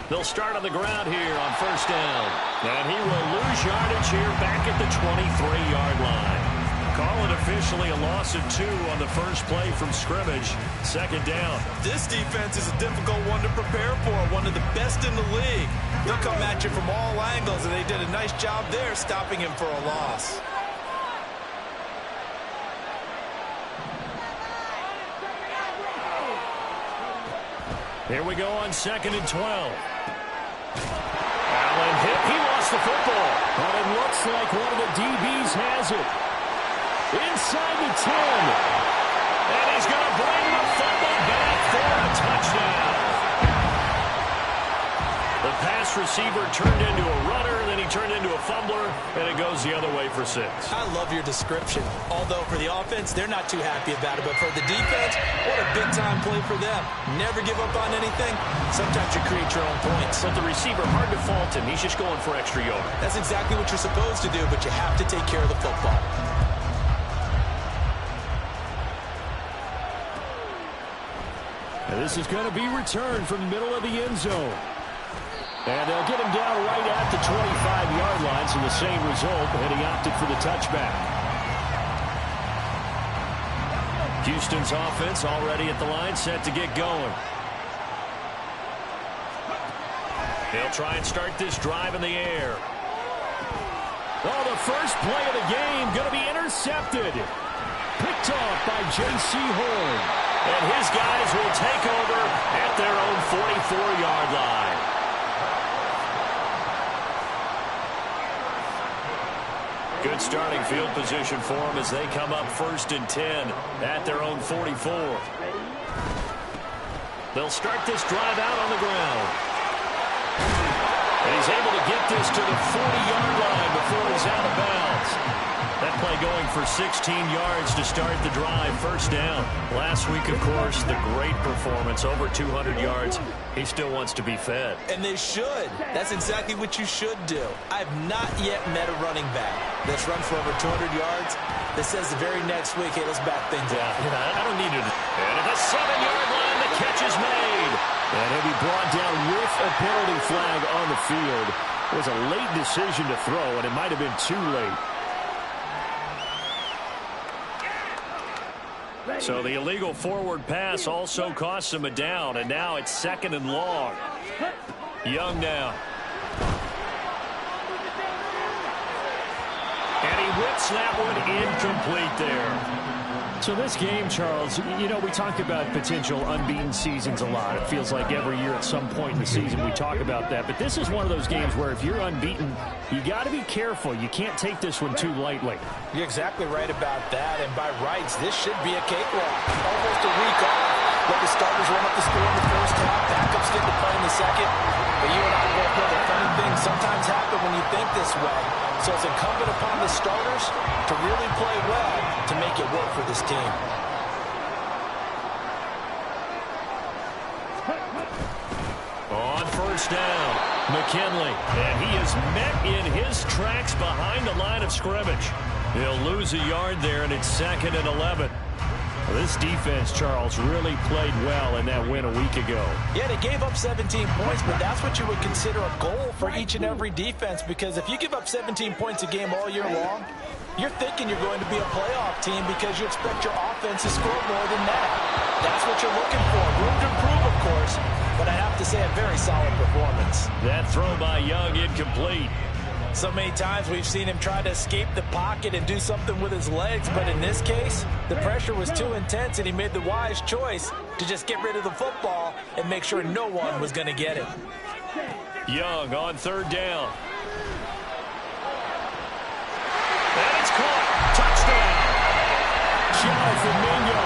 They'll start on the ground here on first down. And he will lose yardage here back at the 23-yard line. Call it officially a loss of 2 on the first play from scrimmage. Second down. This defense is a difficult one to prepare for, one of the best in the league. They'll come at you from all angles, and they did a nice job there stopping him for a loss. Here we go on 2nd and 12. Allen hit. He lost the football. But it looks like one of the DBs has it. Inside the 10. And he's going to bring the football back for a touchdown. The pass receiver turned into a runner, then he turned into a fumbler, and it goes the other way for 6. I love your description. Although for the offense, they're not too happy about it. But for the defense, what a big-time play for them. Never give up on anything. Sometimes you create your own points. But the receiver, hard to fault him. He's just going for extra yards. That's exactly what you're supposed to do, but you have to take care of the football. And this is going to be returned from the middle of the end zone. And they'll get him down right at the 25-yard line, so the same result, and he opted for the touchback. Houston's offense already at the line, set to get going. They'll try and start this drive in the air. Oh, the first play of the game going to be intercepted. Picked off by J.C. Horn. And his guys will take over at their own 44-yard line. Good starting field position for them as they come up 1st and 10 at their own 44. They'll start this drive out on the ground. And he's able to get this to the 40-yard line before he's out of bounds. That play going for 16 yards to start the drive. First down. Last week, of course, the great performance, over 200 yards. He still wants to be fed. And they should. That's exactly what you should do. I've not yet met a running back that's run for over 200 yards that says the very next week, hey, let's back things up. I don't need it. And at the 7-yard line, the catch is made. And he'll be brought down with a penalty flag on the field. It was a late decision to throw, and it might have been too late. So the illegal forward pass also costs him a down, and now it's 2nd and long. Young now. And he whips that one incomplete there. So this game, Charles, you know, we talk about potential unbeaten seasons a lot. It feels like every year at some point in the season we talk about that. But this is one of those games where if you're unbeaten, you got to be careful. You can't take this one too lightly. You're exactly right about that. And by rights, this should be a cakewalk. Almost a week off. Let the starters run up the score in the first half. Backups get to play in the second. But you and I both know that funny things sometimes happen when you think this way. So it's incumbent upon the starters to really play well to make it work for this team. On first down, McKinley. And he is met in his tracks behind the line of scrimmage. He'll lose a yard there, and it's 2nd and 11. Well, this defense, Charles, really played well in that win a week ago. Yeah, they gave up 17 points, but that's what you would consider a goal for each and every defense, because if you give up 17 points a game all year long, you're thinking you're going to be a playoff team because you expect your offense to score more than that. That's what you're looking for. Room to improve, of course, but I have to say a very solid performance. That throw by Young incomplete. So many times we've seen him try to escape the pocket and do something with his legs, but in this case, the pressure was too intense and he made the wise choice to just get rid of the football and make sure no one was going to get it. Young on 3rd down. And it's caught. Touchdown. Jonathan Mingo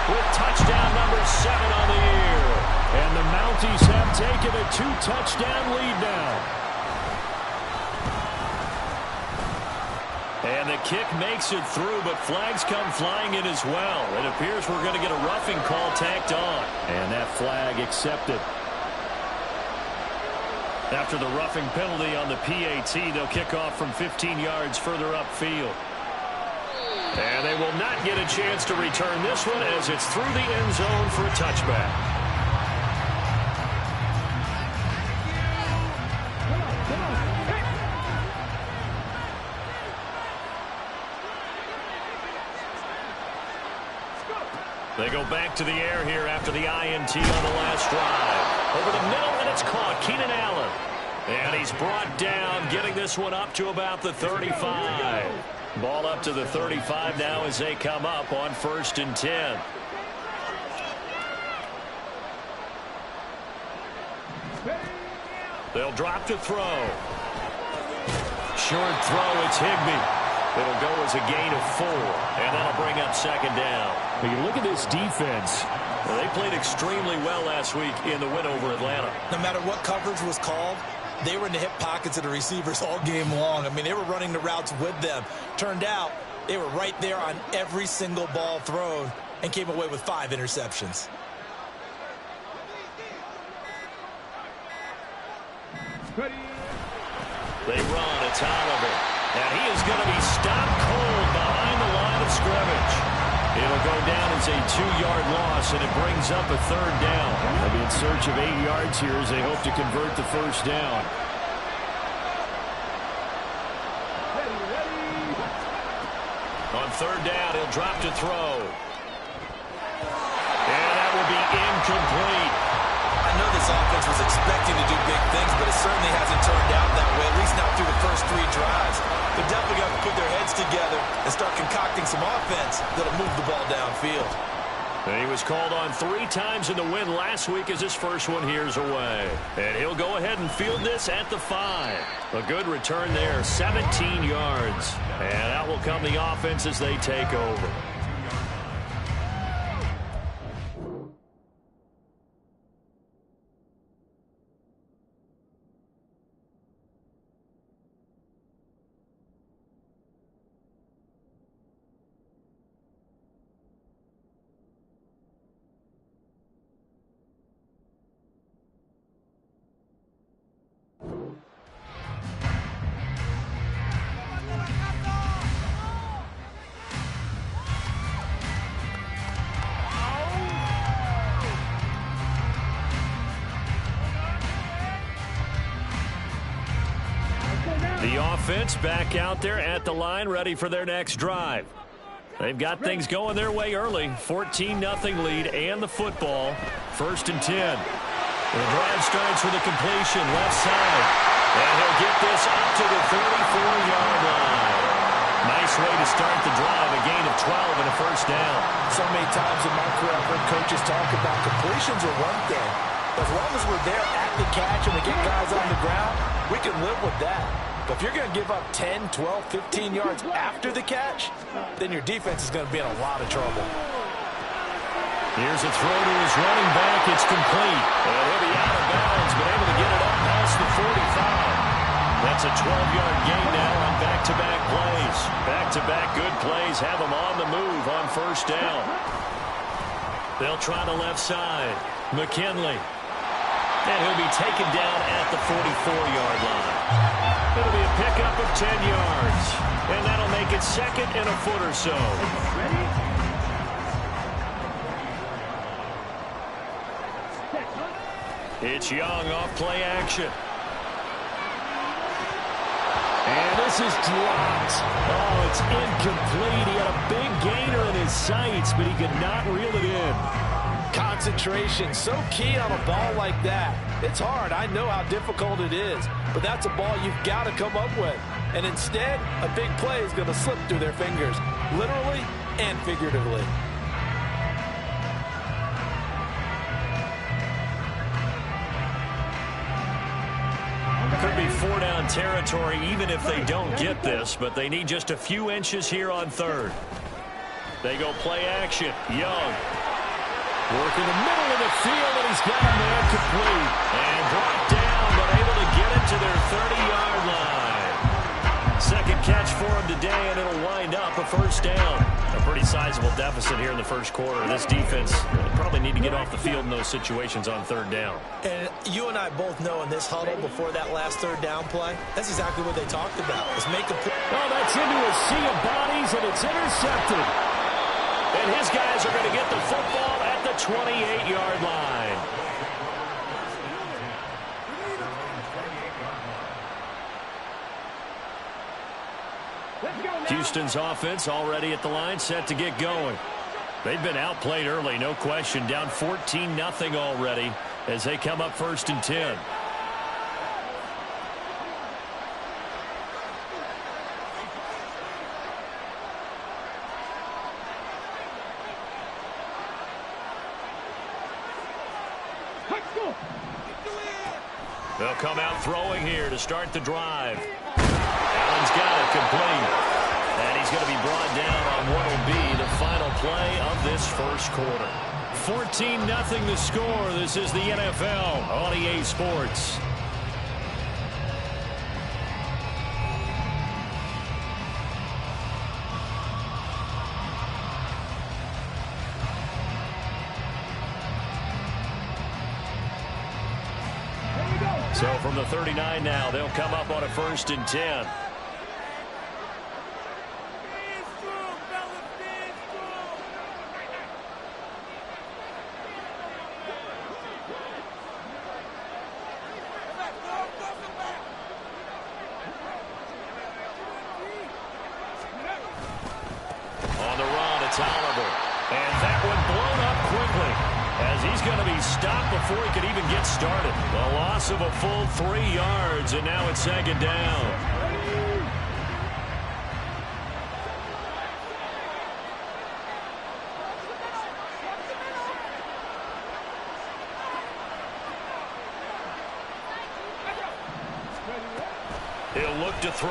with touchdown number 7 on the year. And the Mounties have taken a 2-touchdown lead now. And the kick makes it through, but flags come flying in as well. It appears we're going to get a roughing call tacked on. And that flag accepted. After the roughing penalty on the PAT, they'll kick off from 15 yards further upfield. And they will not get a chance to return this one as it's through the end zone for a touchback. They go back to the air here after the INT on the last drive. Over the middle, and it's caught. Keenan Allen. And he's brought down, getting this one up to about the 35. Ball up to the 35 now as they come up on 1st and 10. They'll drop to throw. Short throw, it's Higbee. It'll go as a gain of 4, and that'll bring up 2nd down. When you look at this defense, They played extremely well last week in the win over Atlanta. No matter what coverage was called, they were in the hip pockets of the receivers all game long. I mean, they were running the routes with them. Turned out they were right there on every single ball thrown and came away with 5 interceptions. They run. It's Oliver. And he is going to be stopped cold behind the line of scrimmage. It'll go down as a 2-yard loss, and it brings up a 3rd down. They'll be in search of 8 yards here as they hope to convert the 1st down. On 3rd down, he'll drop to throw. And that will be incomplete. I know this offense was expecting to do big things, but it certainly hasn't turned out that way, at least not through the first 3 drives. They're definitely going to put their heads together and start concocting some offense that'll move the ball downfield. And he was called on 3 times in the win last week as his first one here's away. And he'll go ahead and field this at the 5. A good return there, 17 yards. And out will come the offense as they take over. The offense back out there at the line, ready for their next drive. They've got things going their way early. 14-0 lead and the football. 1st and 10. The drive starts with a completion, left side. And he'll get this up to the 34-yard line. Nice way to start the drive, a gain of 12 and a 1st down. So many times in my career I've heard coaches talk about completions are one thing. As long as we're there at the catch and we get guys on the ground, we can live with that. But if you're going to give up 10, 12, 15 yards after the catch, then your defense is going to be in a lot of trouble. Here's a throw to his running back. It's complete. And he'll be out of bounds, but able to get it up past the 45. That's a 12-yard gain now on back-to-back plays. Back-to-back good plays have them on the move on 1st down. They'll try the left side. McKinley. And he'll be taken down at the 44-yard line. It'll be a pickup of 10 yards. And that'll make it 2nd and a foot or so. It's Young off play action. And this is dropped. Oh, it's incomplete. He had a big gainer in his sights, but he could not reel it in. Concentration, so key on a ball like that. It's hard. I know how difficult it is, but that's a ball you've got to come up with. And instead, a big play is going to slip through their fingers, literally and figuratively. Could be 4-down territory even if they don't get this, but they need just a few inches here on 3rd. They go play action. Young. Work in the middle of the field, and he's got a man complete. And brought down, but able to get it to their 30-yard line. 2nd catch for him today, and it'll wind up a 1st down. A pretty sizable deficit here in the 1st quarter. This defense probably need to get off the field in those situations on 3rd down. And you and I both know in this huddle before that last 3rd down play, that's exactly what they talked about. Is make a play. Oh, that's into a sea of bodies, and it's intercepted. And his guys are going to get the football at the 28-yard line. Houston's offense already at the line, set to get going. They've been outplayed early, no question. Down 14-0 already as they come up 1st and 10. They'll come out throwing here to start the drive. Allen's got it complete. And he's going to be brought down on what will be the final play of this first quarter. 14-0 the score. This is the NFL on EA Sports. So from the 39 now, they'll come up on a 1st and 10. On the run, it's Oliver. And that one blown up quickly, as he's going to be stopped before he could even get started. The loss of a full 3 yards, and now it's 2nd down. He'll look to throw.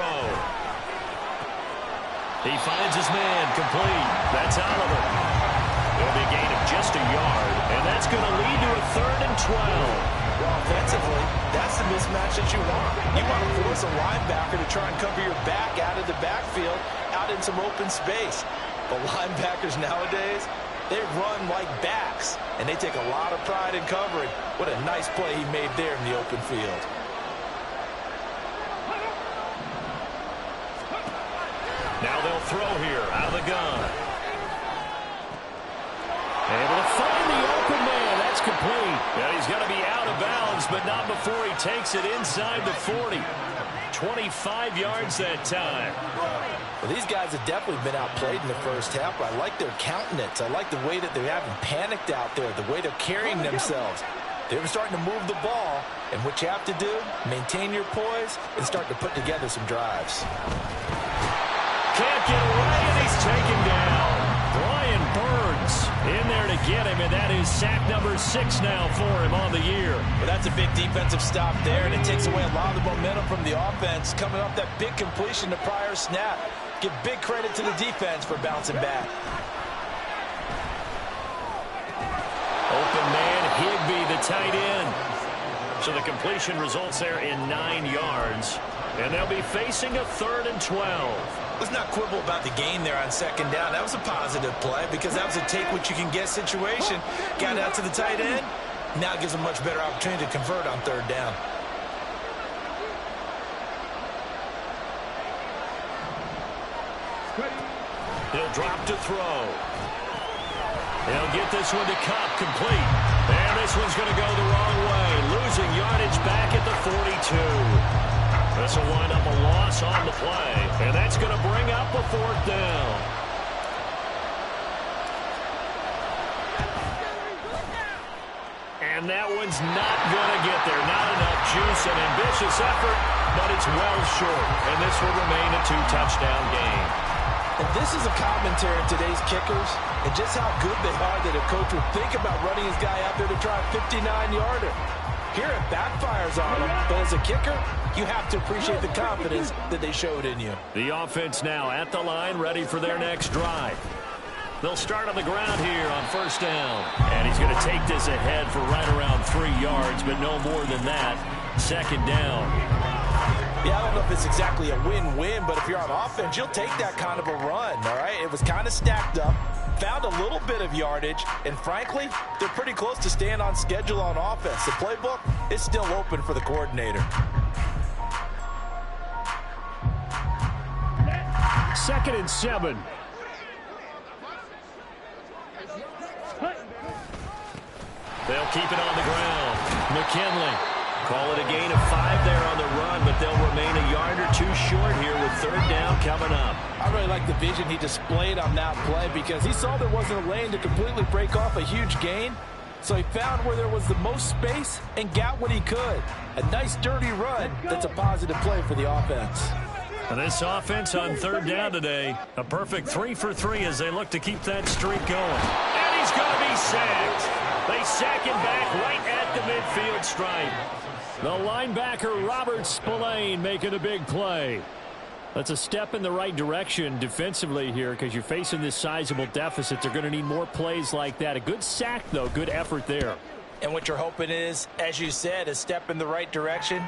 He finds his man, complete. That's Oliver. It'll be a gain of just a yard, and that's going to lead to a 3rd and 12. Well, offensively, that's the mismatch that you want. You want to force a linebacker to try and cover your back out of the backfield, out in some open space. But linebackers nowadays, they run like backs, and they take a lot of pride in covering. What a nice play he made there in the open field. Now they'll throw here out of the gun. Able to find the open man. That's complete. And he's going to be out of bounds, but not before he takes it inside the 40. 25 yards that time. Well, these guys have definitely been outplayed in the first half, but I like their countenance. I like the way that they haven't panicked out there, the way they're carrying themselves. They're starting to move the ball, and what you have to do, maintain your poise and start to put together some drives. Can't get away, and he's taken down. Brian Burns in there to get him, and that is sack number 6 now for him on the year. Well, that's a big defensive stop there, and it takes away a lot of the momentum from the offense coming off that big completion the prior snap. Give big credit to the defense for bouncing back. Open man, Higbee, the tight end. So the completion results there in 9 yards, and they'll be facing a 3rd and 12. Let's not quibble about the gain there on 2nd down. That was a positive play because that was a take-what-you-can-get situation. Got it out to the tight end. Now it gives them a much better opportunity to convert on 3rd down. He'll drop to throw. He'll get this one to Cup, complete. And this one's going to go the wrong way. Losing yardage back at the 42. This will wind up a loss on the play, and that's going to bring up a 4th down. And that one's not going to get there. Not enough juice, an ambitious effort, but it's well short, and this will remain a 2-touchdown game. And this is a commentary on today's kickers and just how good they are that a coach would think about running his guy out there to try a 59-yarder. Here it backfires on him, but as a kicker, you have to appreciate the confidence that they showed in you. The offense now at the line, ready for their next drive. They'll start on the ground here on 1st down. And he's going to take this ahead for right around 3 yards, but no more than that. 2nd down. Yeah, I don't know if it's exactly a win-win, but if you're on offense, you'll take that kind of a run, all right? It was kind of stacked up, found a little bit of yardage, and frankly, they're pretty close to staying on schedule on offense. The playbook is still open for the coordinator. 2nd and 7. They'll keep it on the ground. McKinley. Call it a gain of 5 there on the run, but they'll remain a yard or two short here with third down coming up. I really like the vision he displayed on that play because he saw there wasn't a lane to completely break off a huge gain. So he found where there was the most space and got what he could. A nice dirty run that's a positive play for the offense. And this offense on third down today, a perfect 3 for 3 as they look to keep that streak going. And he's going to be sacked. They sack him back right at the midfield stripe. The linebacker, Robert Spillane, making a big play. That's a step in the right direction defensively here because you're facing this sizable deficit. They're going to need more plays like that. A good sack, though. Good effort there. And what you're hoping is, as you said, a step in the right direction.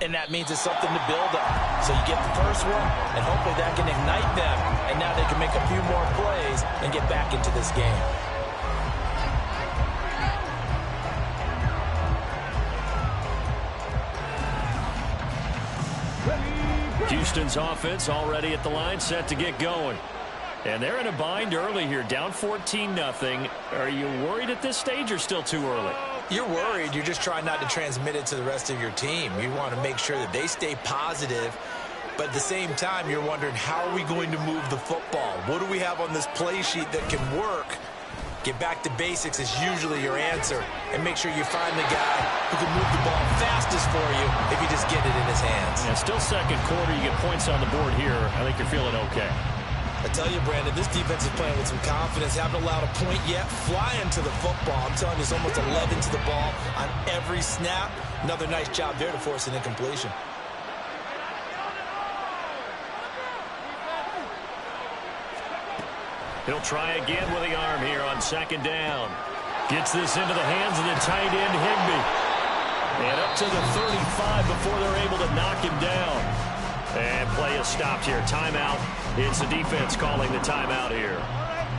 And that means it's something to build on. So you get the first one, and hopefully that can ignite them. And now they can make a few more plays and get back into this game. Houston's offense already at the line, set to get going. And they're in a bind early here, down 14-0. Are you worried at this stage or still too early? You're worried. You're just trying not to transmit it to the rest of your team. You want to make sure that they stay positive. But at the same time, you're wondering, how are we going to move the football? What do we have on this play sheet that can work? Get back to basics is usually your answer. And make sure you find the guy who can move the ball fastest for you if you just get it in his hands. Yeah, still second quarter. You get points on the board here. I think you're feeling okay. I tell you, Brandon, this defense is playing with some confidence. Haven't allowed a point yet. Flying to the football. I'm telling you, it's almost 11 to the ball on every snap. Another nice job there to force an incompletion. He'll try again with the arm here on second down. Gets this into the hands of the tight end, Higbee. And up to the 35 before they're able to knock him down. And play is stopped here. Timeout. It's the defense calling the timeout here.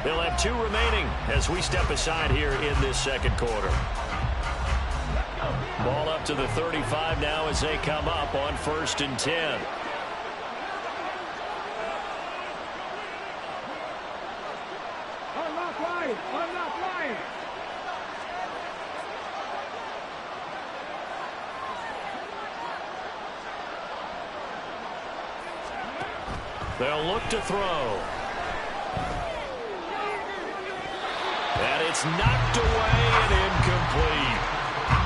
They'll have 2 remaining as we step aside here in this second quarter. Ball up to the 35 now as they come up on 1st and 10. They'll look to throw. And it's knocked away and incomplete.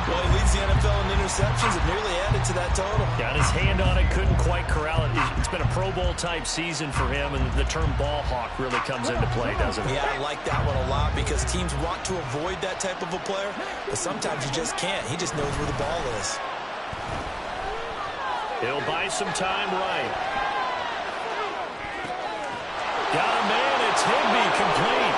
Well, he leads the NFL in interceptions and nearly added to that total. Got his hand on it, couldn't quite corral it. It's been a Pro Bowl type season for him, and the term ball hawk really comes into play, doesn't it? Yeah, I like that one a lot because teams want to avoid that type of a player, but sometimes you just can't. He just knows where the ball is. He'll buy some time right. Got a man, it's Higbee, complete.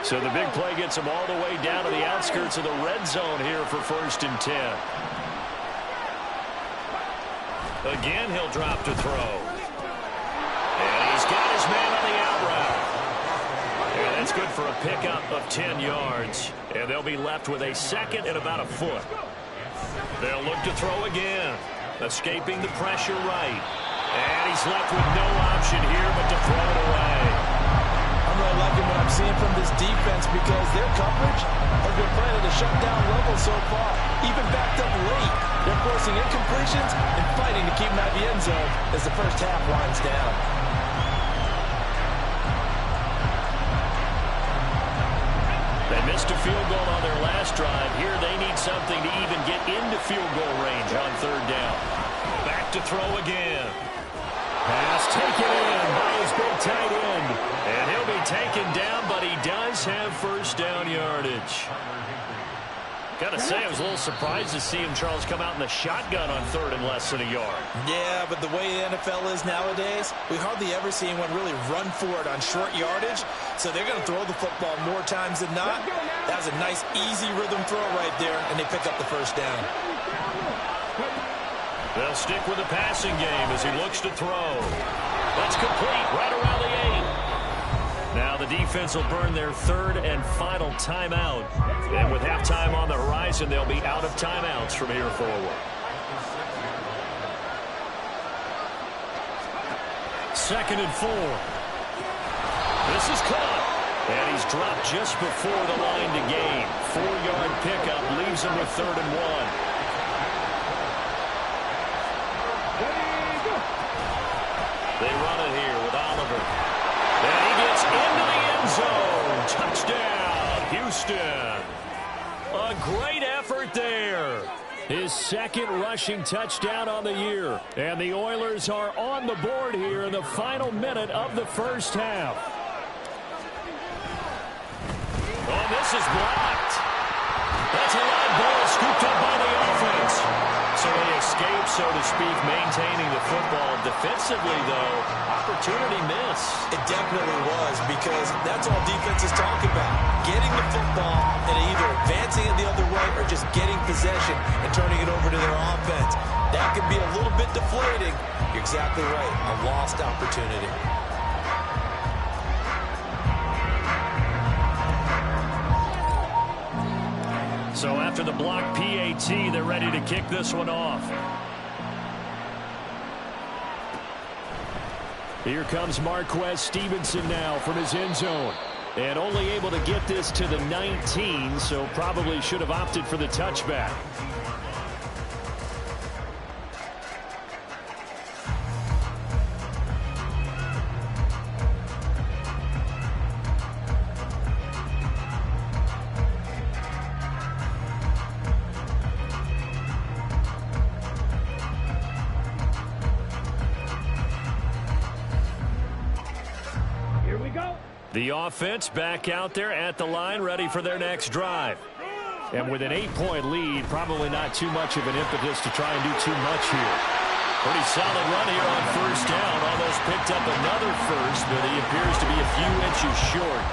So the big play gets him all the way down to the outskirts of the red zone here for 1st and 10. Again, he'll drop to throw. And he's got his man on the out route. And that's good for a pickup of 10 yards. And they'll be left with a second and about a foot. They'll look to throw again. Escaping the pressure right. And he's left with no option here but to throw it away. I'm really liking what I'm seeing from this defense because their coverage has been playing at a shutdown level so far. Even backed up late, they're forcing incompletions and fighting to keep them out of the end zone as the first half winds down. They missed a field goal on their last drive. Here they need something to even get into field goal range on third down. Back to throw again. Pass taken in by his big tight end. And he'll be taken down, but he does have first down yardage. Got to say, I was a little surprised to see him, Charles, come out in the shotgun on third and less than a yard. Yeah, but the way the NFL is nowadays, we hardly ever see anyone really run for it on short yardage. So they're going to throw the football more times than not. That was a nice, easy rhythm throw right there, and they pick up the first down. They'll stick with the passing game as he looks to throw. That's complete right around the 8. the defense will burn their third and final timeout. And with halftime on the horizon, they'll be out of timeouts from here forward. Second and 4. This is caught. And he's dropped just before the line to gain. 4-yard pickup leaves him with 3rd and 1. They run it here with Oliver. And he gets into the end zone. Touchdown, Houston. A great effort there. His second rushing touchdown on the year. And the Oilers are on the board here in the final minute of the first half. Oh, this is blocked. That's a live ball scooped up by the offense. So they escape, so to speak, maintaining the football. Defensively, though, opportunity miss. It definitely was, because that's all defenses talk about. Getting the football and either advancing it the other way or just getting possession and turning it over to their offense. That could be a little bit deflating. You're exactly right. A lost opportunity. So after the block PAT, they're ready to kick this one off. Here comes Marquez Stevenson now from his end zone. And only able to get this to the 19, so probably should have opted for the touchback. The offense back out there at the line, ready for their next drive. And with an 8-point lead, probably not too much of an impetus to try and do too much here. Pretty solid run here on first down. Almost picked up another first, but he appears to be a few inches short.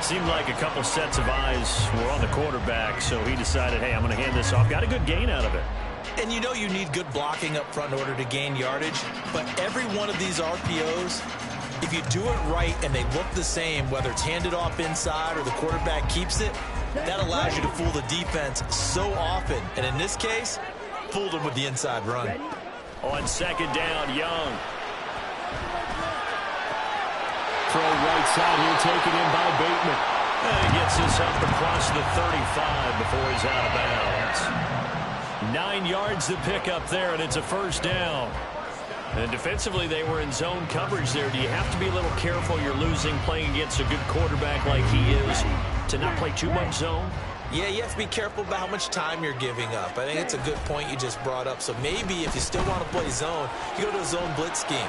Seemed like a couple sets of eyes were on the quarterback, so he decided, hey, I'm going to hand this off. Got a good gain out of it. And you know you need good blocking up front in order to gain yardage, but every one of these RPOs, if you do it right and they look the same, whether it's handed off inside or the quarterback keeps it, that allows you to fool the defense so often. And in this case, fooled him with the inside run. On second down, Young. Throw right side here, taken in by Bateman. And he gets this up across the 35 before he's out of bounds. 9 yards to pick up there, and it's a first down. And defensively, they were in zone coverage there. Do you have to be a little careful? You're losing, playing against a good quarterback like he is, to not play too much zone? Yeah, you have to be careful about how much time you're giving up. I think it's a good point you just brought up. So maybe if you still want to play zone, you go to a zone blitz scheme.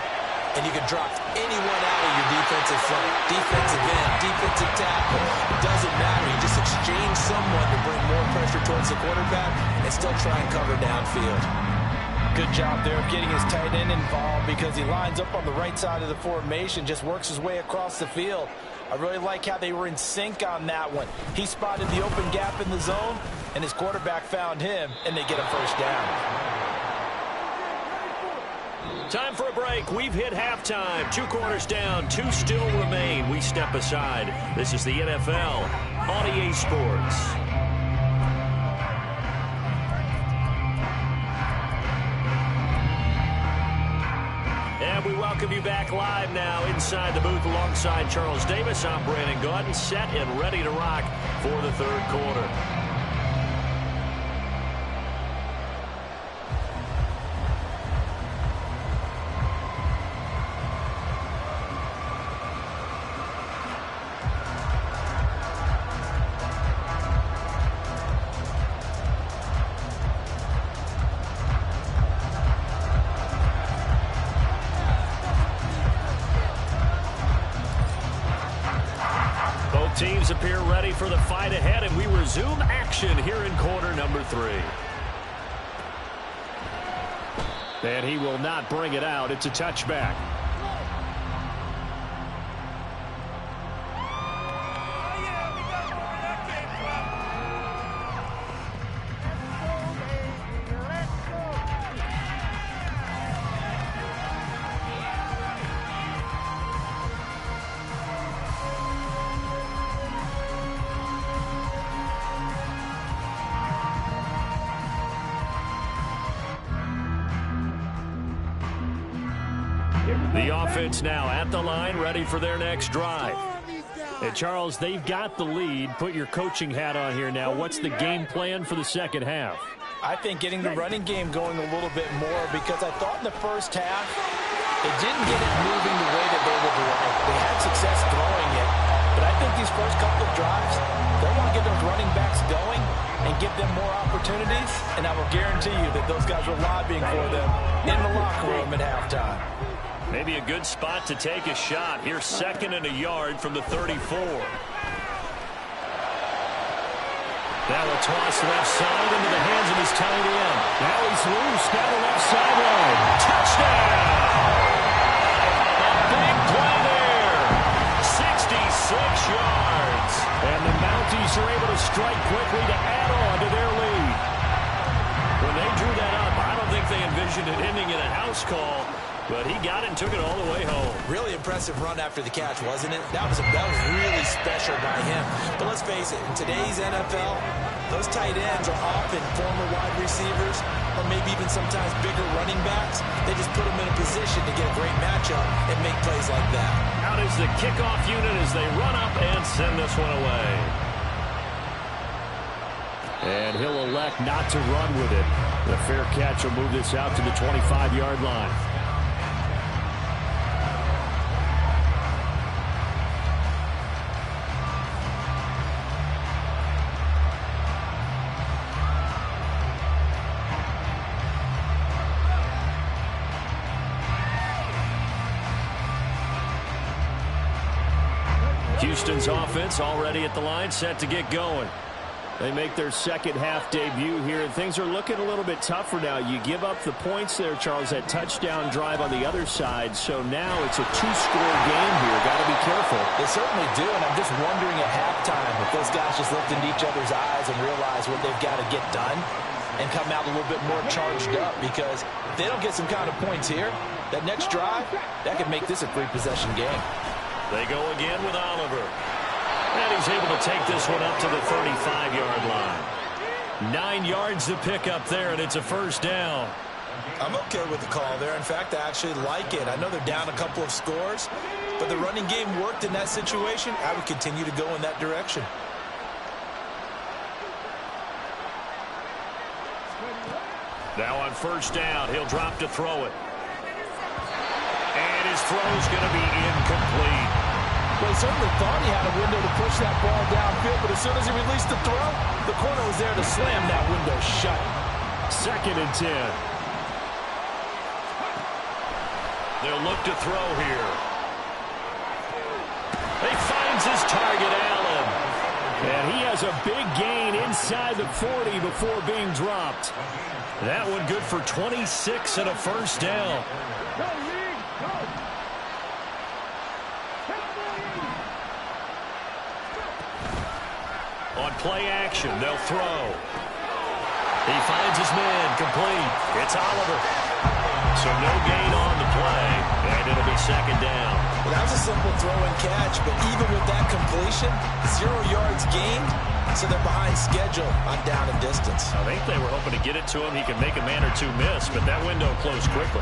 And you can drop anyone out of your defensive front. Defensive end, defensive tackle. It doesn't matter. You just exchange someone to bring more pressure towards the quarterback and still try and cover downfield. Good job there of getting his tight end involved, because he lines up on the right side of the formation, just works his way across the field. I really like how they were in sync on that one. He spotted the open gap in the zone, and his quarterback found him, and they get a first down. Time for a break. We've hit halftime. 2 quarters down, 2 still remain. We step aside. This is the NFL on EA Sports. And we welcome you back live now inside the booth alongside Charles Davis. I'm Brandon Gaudin, set and ready to rock for the third quarter. Teams appear ready for the fight ahead, and we resume action here in quarter number 3. And he will not bring it out. It's a touchback. The offense now at the line, ready for their next drive. And Charles, they've got the lead. Put your coaching hat on here now. What's the game plan for the second half? I think getting the running game going a little bit more, because I thought in the first half they didn't get it moving the way that they would like. They had success throwing it, but I think these first couple of drives, they want to get those running backs going and give them more opportunities, and I will guarantee you that those guys are lobbying for them in the locker room at halftime. Maybe a good spot to take a shot. Here's 2nd and a yard from the 34. That will toss left side into the hands of his tight end. Now he's loose down the left sideline. Touchdown! A big play there. 66 yards. And the Mounties are able to strike quickly to add on to their lead. When they drew that up, I don't think they envisioned it ending in a house call. But he got it and took it all the way home. Really impressive run after the catch, wasn't it? That was really special by him. But let's face it, in today's NFL, those tight ends are often former wide receivers or maybe even sometimes bigger running backs. They just put them in a position to get a great matchup and make plays like that. Out is the kickoff unit as they run up and send this one away. And he'll elect not to run with it. The fair catch will move this out to the 25-yard line. Houston's offense already at the line, set to get going. They make their second half debut here, and things are looking a little bit tougher now. You give up the points there, Charles, that touchdown drive on the other side, so now it's a two-score game here. Got to be careful. They certainly do, and I'm just wondering at halftime if those guys just looked into each other's eyes and realize what they've got to get done and come out a little bit more charged up, because if they don't get some kind of points here, that next drive, that could make this a three-possession game. They go again with Oliver. And he's able to take this one up to the 35-yard line. 9 yards to pick up there, and it's a first down. I'm okay with the call there. In fact, I actually like it. I know they're down a couple of scores, but the running game worked in that situation. I would continue to go in that direction. Now on first down, he'll drop to throw it. And his throw's going to be incomplete. Well, he certainly thought he had a window to push that ball downfield, but as soon as he released the throw, the corner was there to slam that window shut. 2nd and 10. They'll look to throw here. He finds his target, Allen. And he has a big gain inside the 40 before being dropped. That one good for 26 and a first down. On play action, they'll throw. He finds his man, complete. It's Oliver. So no gain on the play, and it'll be 2nd down. Well, that was a simple throw and catch, but even with that completion, 0 yards gained, so they're behind schedule on down and distance. I think they were hoping to get it to him. He could make a man or two miss, but that window closed quickly.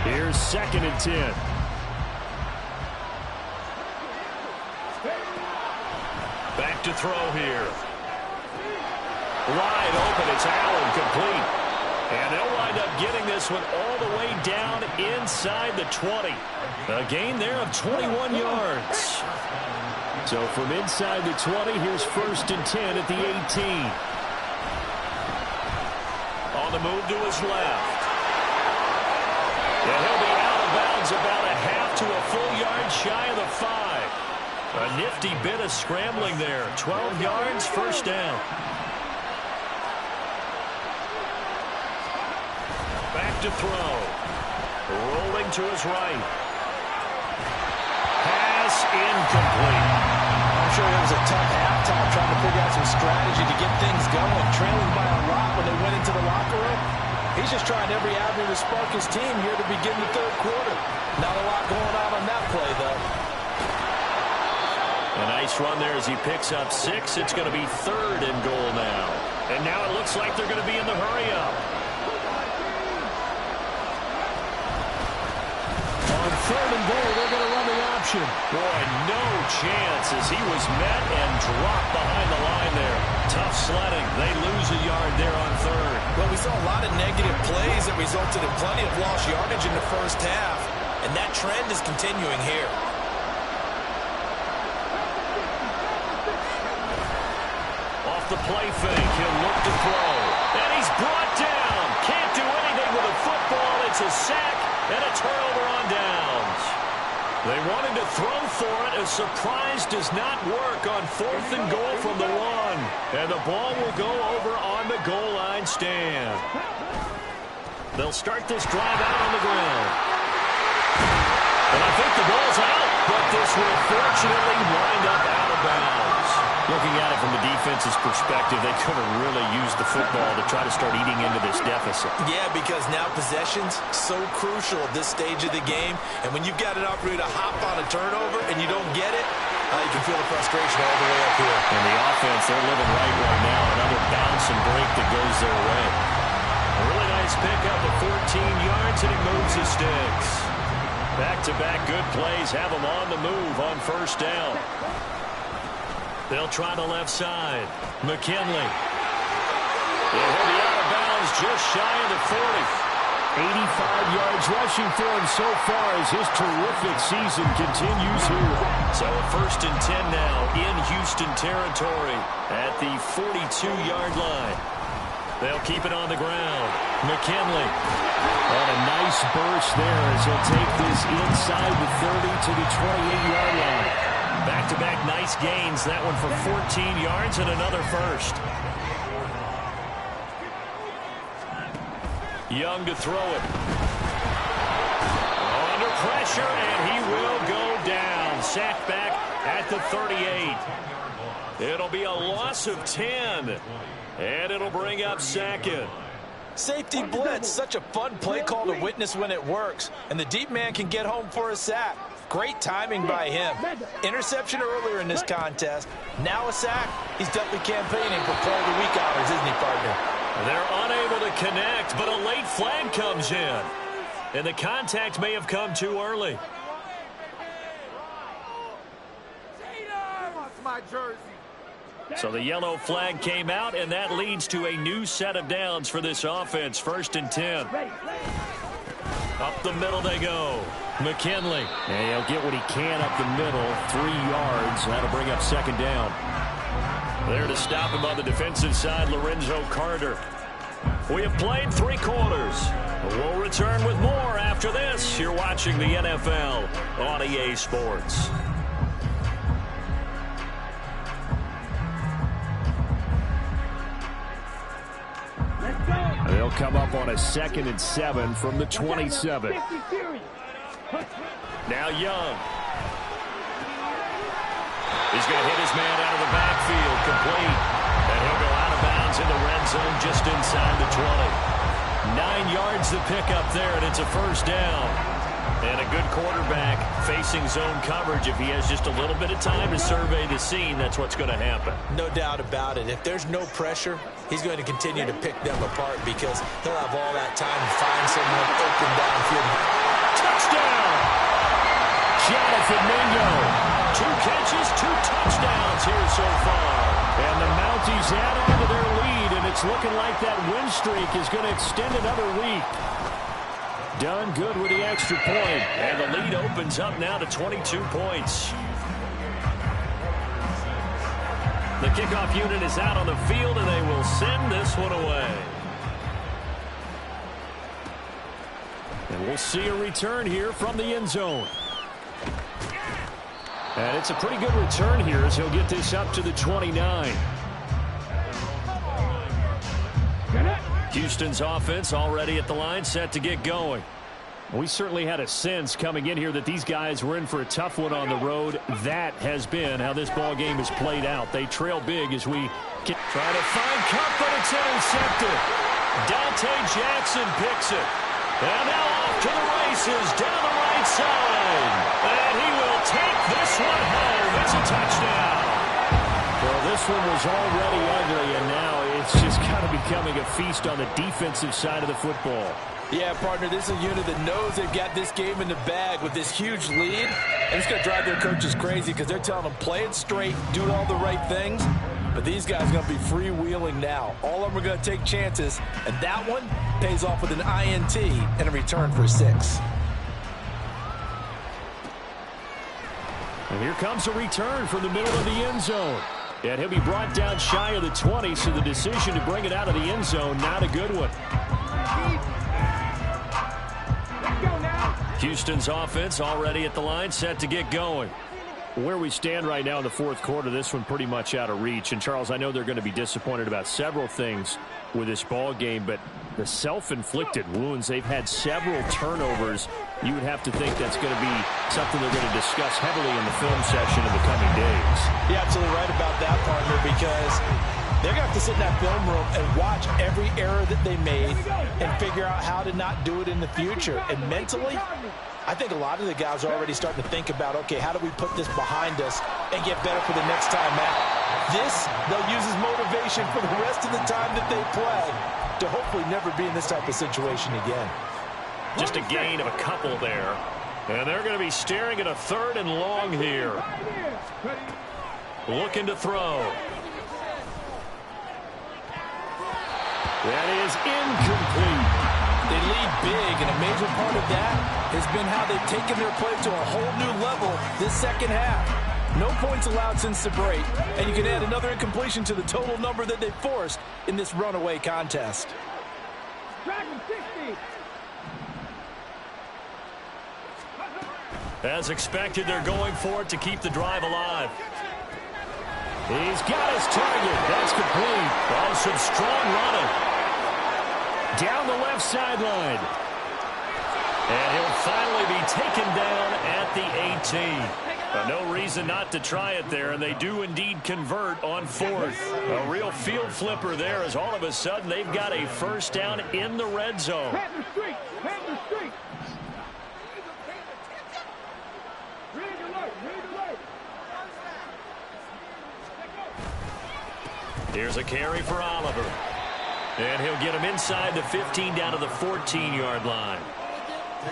Here's 2nd and 10. Back to throw here. Wide open. It's Allen, complete. And they'll wind up getting this one all the way down inside the 20. A gain there of 21 yards. So from inside the 20, here's 1st and 10 at the 18. On the move to his left. And he'll be out of bounds about a half to a full yard shy of the 5. A nifty bit of scrambling there. 12 yards, first down. Back to throw. Rolling to his right. Pass incomplete. I'm sure it was a tough halftime trying to figure out some strategy to get things going. Trailing by a lot when they went into the locker room. He's just trying every avenue to spark his team here to begin the 3rd quarter. Not a lot going on that play, though. A nice run there as he picks up 6. It's going to be 3rd and goal now. And now it looks like they're going to be in the hurry-up. interception. Boy, no chance as he was met and dropped behind the line there. Tough sledding. They lose a yard there on third. Well, we saw a lot of negative plays that resulted in plenty of lost yardage in the first half, and that trend is continuing here. Off the play fake, he'll look to throw. And he's brought down. Can't do anything with a football. It's a sack and a turnover on downs. They wanted to throw for it. A surprise does not work on 4th and goal from the 1. And the ball will go over on the goal line stand. They'll start this drive out on the ground. And I think the ball's out, but this will fortunately wind up out of bounds. Looking at it from the defense's perspective, they could have really used the football to try to start eating into this deficit. Yeah, because now possession's so crucial at this stage of the game. And when you've got an opportunity to hop on a turnover and you don't get it, you can feel the frustration all the way up here. And the offense, they're living right now. Another bounce and break that goes their way. A really nice pickup of 14 yards, and he moves the sticks. Back-to-back good plays have them on the move on first down. They'll try the left side. McKinley. He'll be out of bounds just shy of the 40. 85 yards rushing for him so far as his terrific season continues here. So a 1st and 10 now in Houston territory at the 42-yard line. They'll keep it on the ground. McKinley. And a nice burst there as he'll take this inside the 30 to the 28-yard line. Back-to-back nice gains. That one for 14 yards and another first. Young to throw it. Under pressure, and he will go down. Sacked back at the 38. It'll be a loss of 10. And it'll bring up 2nd. Safety blitz, such a fun play call to witness when it works. And the deep man can get home for a sack. Great timing by him. Interception earlier in this contest. Now a sack. He's definitely campaigning for play of the week honors, isn't he, partner? They're unable to connect, but a late flag comes in. And the contact may have come too early. So the yellow flag came out, and that leads to a new set of downs for this offense. 1st and 10. Up the middle they go. McKinley. And he'll get what he can up the middle. 3 yards. That'll bring up 2nd down. There to stop him on the defensive side, Lorenzo Carter. We have played 3 quarters. We'll return with more after this. You're watching the NFL on EA Sports. They'll come up on a 2nd and 7 from the 27. Now Young. He's going to hit his man out of the backfield, complete. And he'll go out of bounds in the red zone just inside the 20. 9 yards to pick up there, and it's a first down. And a good quarterback facing zone coverage. If he has just a little bit of time to survey the scene, that's what's going to happen. No doubt about it. If there's no pressure, he's going to continue to pick them apart because he'll have all that time to find someone open downfield. Touchdown! Jonathan Mingo. 2 catches, 2 touchdowns here so far. And the Mounties add on to their lead, and it's looking like that win streak is going to extend another week. Done good with the extra point. And the lead opens up now to 22 points. The kickoff unit is out on the field, and they will send this one away. And we'll see a return here from the end zone. And it's a pretty good return here as he'll get this up to the 29. Houston's offense already at the line, set to get going. We certainly had a sense coming in here that these guys were in for a tough one on the road. That has been how this ball game has played out. They trail big as we try to find Cup, but it's intercepted. Dante Jackson picks it. And now off to the races down the right side. And he will take this one home. It's a touchdown. Well, this one was already ugly, and now it's just kind of becoming a feast on the defensive side of the football. Yeah, partner, this is a unit that knows they've got this game in the bag with this huge lead. And it's going to drive their coaches crazy because they're telling them, play it straight, do all the right things. But these guys are going to be freewheeling now. All of them are going to take chances, and that one pays off with an INT and a return for 6. And here comes a return from the middle of the end zone. And he'll be brought down shy of the 20, so the decision to bring it out of the end zone, not a good one. Houston's offense already at the line, set to get going. Where we stand right now in the fourth quarter, this one pretty much out of reach. And, Charles, I know they're going to be disappointed about several things with this ball game, but the self-inflicted wounds, they've had several turnovers. You would have to think that's going to be something they're going to discuss heavily in the film session in the coming days. You're absolutely right about that, partner, because they're going to have to sit in that film room and watch every error that they made and figure out how to not do it in the future. And mentally, I think a lot of the guys are already starting to think about, okay, how do we put this behind us and get better for the next time out? This, they'll use as motivation for the rest of the time that they play to hopefully never be in this type of situation again. Just a gain of a couple there. And they're going to be staring at a 3rd and long here. Looking to throw. That is incomplete. They lead big, and a major part of that has been how they've taken their play to a whole new level this second half. No points allowed since the break, and you can add another incompletion to the total number that they forced in this runaway contest. As expected, they're going for it to keep the drive alive. He's got his target. That's complete. Oh, some strong running. Down the left sideline. And he'll finally be taken down at the 18. No reason not to try it there, and they do indeed convert on 4th. A real field flipper there, as all of a sudden they've got a first down in the red zone. Here's a carry for Oliver. And he'll get him inside the 15 down to the 14-yard line.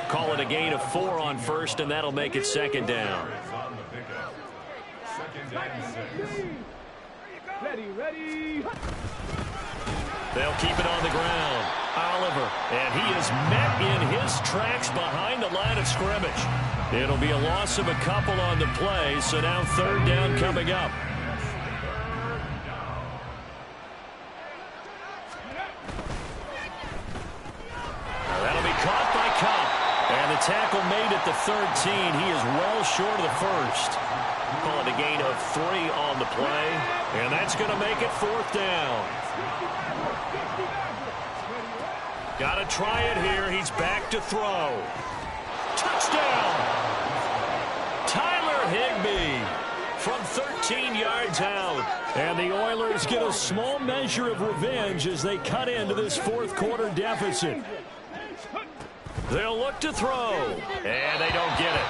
Call it a gain of 4 on 1st, and that'll make it 2nd down. They'll keep it on the ground. Oliver, and he is met in his tracks behind the line of scrimmage. It'll be a loss of a couple on the play, so now 3rd down coming up. That'll be caught by Cup. And the tackle made at the 13. He is well short of the 1st. Call it a gain of 3 on the play. And that's going to make it 4th down. Got to try it here. He's back to throw. Touchdown! Tyler Higbee from 13 yards out. And the Oilers get a small measure of revenge as they cut into this 4th quarter deficit. They'll look to throw, and they don't get it.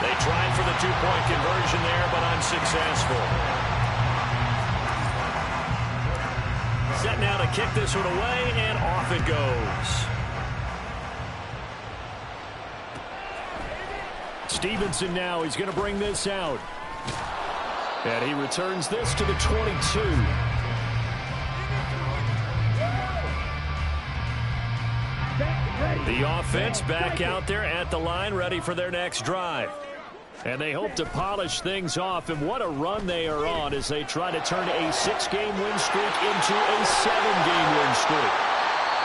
They tried for the 2-point conversion there, but unsuccessful. Set now to kick this one away, and off it goes. Stevenson now, he's going to bring this out. And he returns this to the 22. The offense back out there at the line, ready for their next drive. And they hope to polish things off, and what a run they are on as they try to turn a 6-game win streak into a 7-game win streak.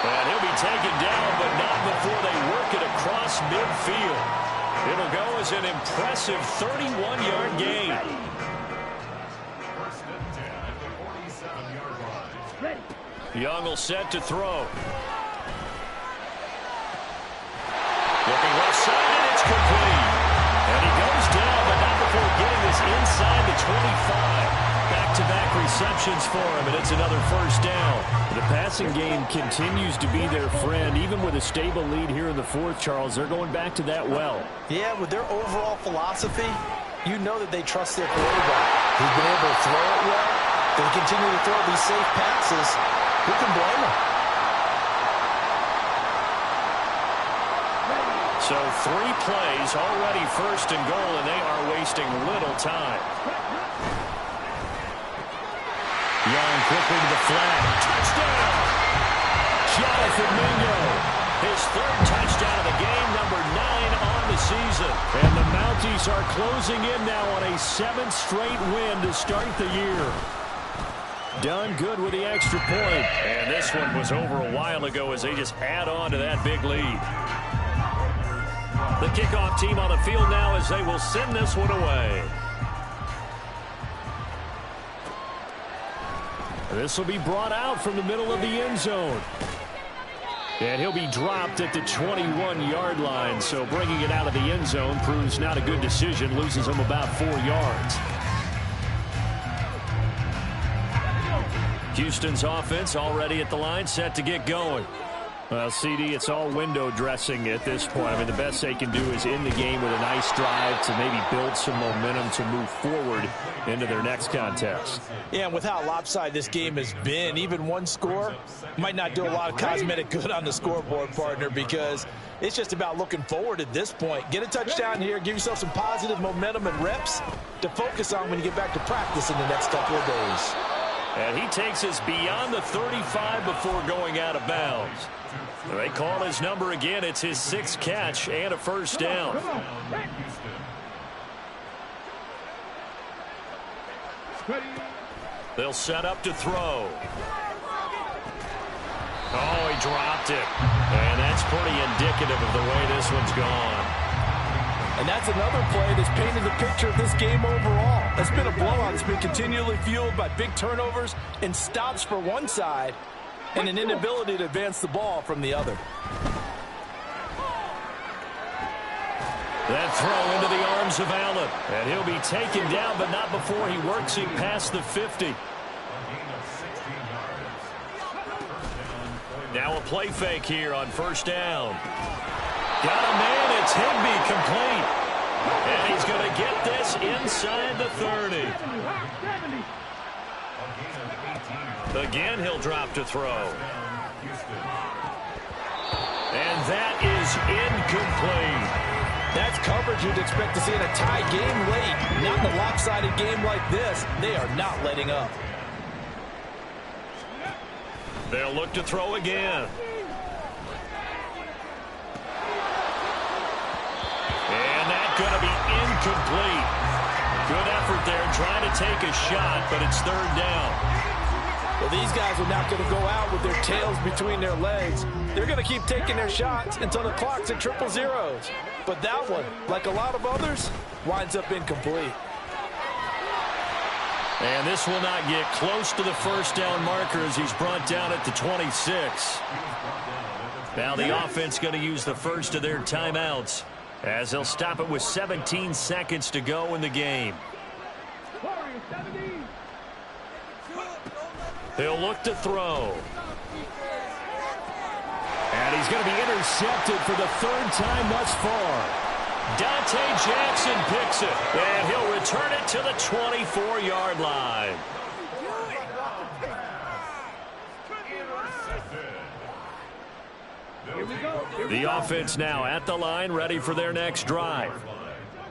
And he'll be taken down, but not before they work it across midfield. It'll go as an impressive 31-yard gain. Young will set to throw. Looking left side, and it's complete. And he goes down, but not before getting this inside the 25. Back-to-back receptions for him, and it's another first down. The passing game continues to be their friend. Even with a stable lead here in the 4th, Charles, they're going back to that well. Yeah, with their overall philosophy, you know that they trust their quarterback. He's been able to throw it well. They continue to throw these safe passes. Who can blame them? So 3 plays, already first and goal, and they are wasting little time. Young quickly to the flat. Touchdown! Jonathan Mingo. His 3rd touchdown of the game, number 9 on the season. And the Mounties are closing in now on a 7th straight win to start the year. Done good with the extra point. And this one was over a while ago as they just add on to that big lead. The kickoff team on the field now as they will send this one away. This will be brought out from the middle of the end zone. And he'll be dropped at the 21-yard line. So bringing it out of the end zone proves not a good decision. Loses him about 4 yards. Houston's offense already at the line, set to get going. Well, CD, it's all window dressing at this point. I mean, the best they can do is end the game with a nice drive to maybe build some momentum to move forward into their next contest. Yeah, and with how lopsided this game has been, even one score might not do a lot of cosmetic good on the scoreboard, partner, because it's just about looking forward at this point. Get a touchdown here, give yourself some positive momentum and reps to focus on when you get back to practice in the next couple of days. And he takes us beyond the 35 before going out of bounds. They call his number again. It's his 6th catch and a first down. They'll set up to throw. Oh, he dropped it. And that's pretty indicative of the way this one's gone. And that's another play that's painted the picture of this game overall. It's been a blowout. It's been continually fueled by big turnovers and stops for one side and an inability to advance the ball from the other. That throw into the arms of Allen. And he'll be taken down, but not before he works it past the 50. Now a play fake here on first down. Got a man, it's Higbee, complete. And he's going to get this inside the 30. Again, he'll drop to throw. And that is incomplete. That's coverage you'd expect to see in a tie game late. Not in a lopsided game like this. They are not letting up. They'll look to throw again. And that's going to be incomplete. Good effort there trying to take a shot, but it's 3rd down. Well, these guys are not going to go out with their tails between their legs. They're going to keep taking their shots until the clock's at 000. But that one, like a lot of others, winds up incomplete. And this will not get close to the first down marker as he's brought down at the 26. Now the offense going to use the first of their timeouts as they'll stop it with 17 seconds to go in the game. He'll look to throw. And he's going to be intercepted for the 3rd time thus far. Dante Jackson picks it, and he'll return it to the 24-yard line. The offense now at the line, ready for their next drive.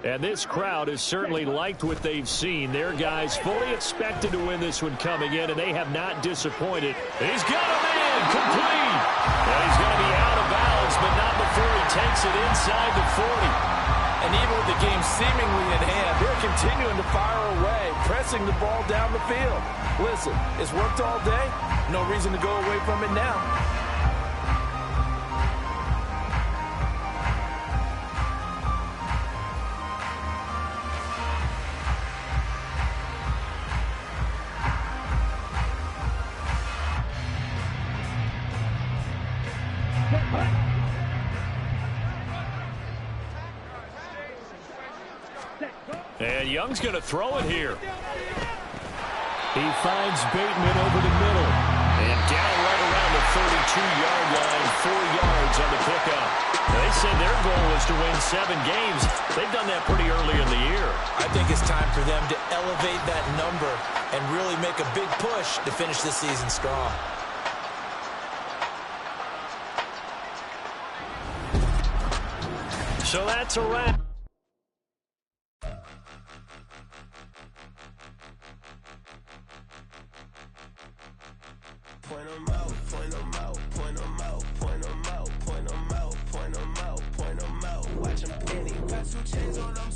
And this crowd has certainly liked what they've seen. Their guys fully expected to win this one coming in, and they have not disappointed. He's got a man, complete. And he's going to be out of bounds, but not before he takes it inside the 40. And even with the game seemingly in hand, they're continuing to fire away, pressing the ball down the field. Listen, it's worked all day. No reason to go away from it now. And Young's going to throw it here. He finds Bateman over the middle. And down right around the 32-yard line, 4 yards on the pickup. They said their goal was to win 7 games. They've done that pretty early in the year. I think it's time for them to elevate that number and really make a big push to finish the season strong. So that's a wrap. Point 'em out, point 'em out, point 'em out, point 'em out, point 'em out, point 'em out, point 'em out. Watch 'em penny. Got 2 chains on, I'm